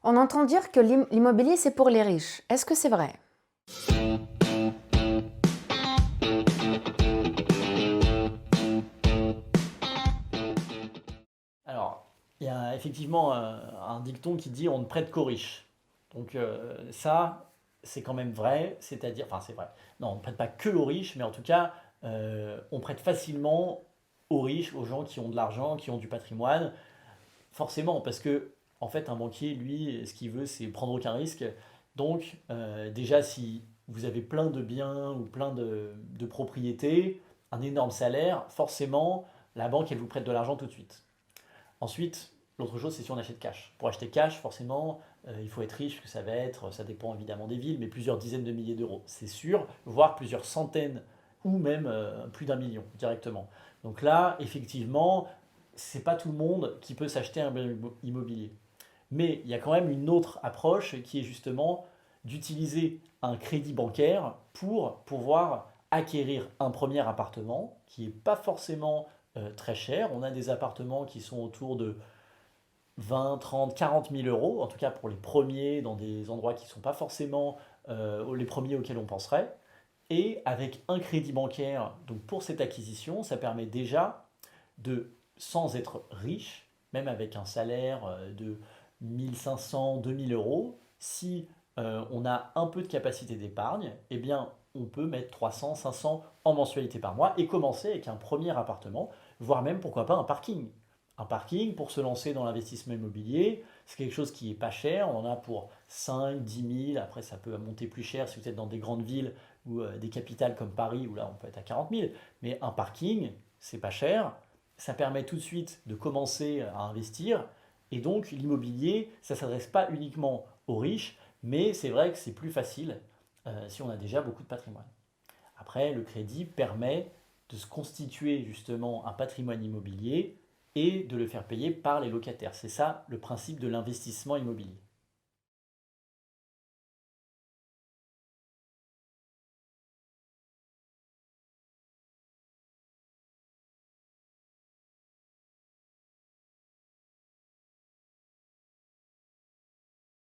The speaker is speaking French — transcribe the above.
On entend dire que l'immobilier, c'est pour les riches. Est-ce que c'est vrai? Alors, il y a effectivement un dicton qui dit on ne prête qu'aux riches. Donc ça, c'est quand même vrai, c'est-à-dire, enfin c'est vrai, non, on ne prête pas que aux riches, mais en tout cas, on prête facilement aux riches, aux gens qui ont de l'argent, qui ont du patrimoine, forcément, parce que en fait, un banquier, lui, ce qu'il veut, c'est prendre aucun risque. Donc, déjà, si vous avez plein de biens ou plein de propriétés, un énorme salaire, forcément, la banque, elle vous prête de l'argent tout de suite. Ensuite, l'autre chose, c'est si on achète cash. Pour acheter cash, forcément, il faut être riche, que ça va être, ça dépend évidemment des villes, mais plusieurs dizaines de milliers d'euros, c'est sûr, voire plusieurs centaines ou même plus d'un million directement. Donc là, effectivement, c'est pas tout le monde qui peut s'acheter un bien immobilier. Mais il y a quand même une autre approche qui est justement d'utiliser un crédit bancaire pour pouvoir acquérir un premier appartement qui n'est pas forcément très cher. On a des appartements qui sont autour de 20, 30, 40 000 euros, en tout cas pour les premiers, dans des endroits qui ne sont pas forcément les premiers auxquels on penserait. Et avec un crédit bancaire, donc pour cette acquisition, ça permet déjà de, sans être riche, même avec un salaire de 1500, 2000 euros, si on a un peu de capacité d'épargne, eh bien on peut mettre 300, 500 en mensualité par mois et commencer avec un premier appartement, voire même pourquoi pas un parking. Un parking pour se lancer dans l'investissement immobilier, c'est quelque chose qui est pas cher, on en a pour 5, 10 000, après ça peut monter plus cher si vous êtes dans des grandes villes ou des capitales comme Paris où là on peut être à 40 000, mais un parking, c'est pas cher, ça permet tout de suite de commencer à investir. Et donc l'immobilier, ça ne s'adresse pas uniquement aux riches, mais c'est vrai que c'est plus facile si on a déjà beaucoup de patrimoine. Après, le crédit permet de se constituer justement un patrimoine immobilier et de le faire payer par les locataires. C'est ça le principe de l'investissement immobilier.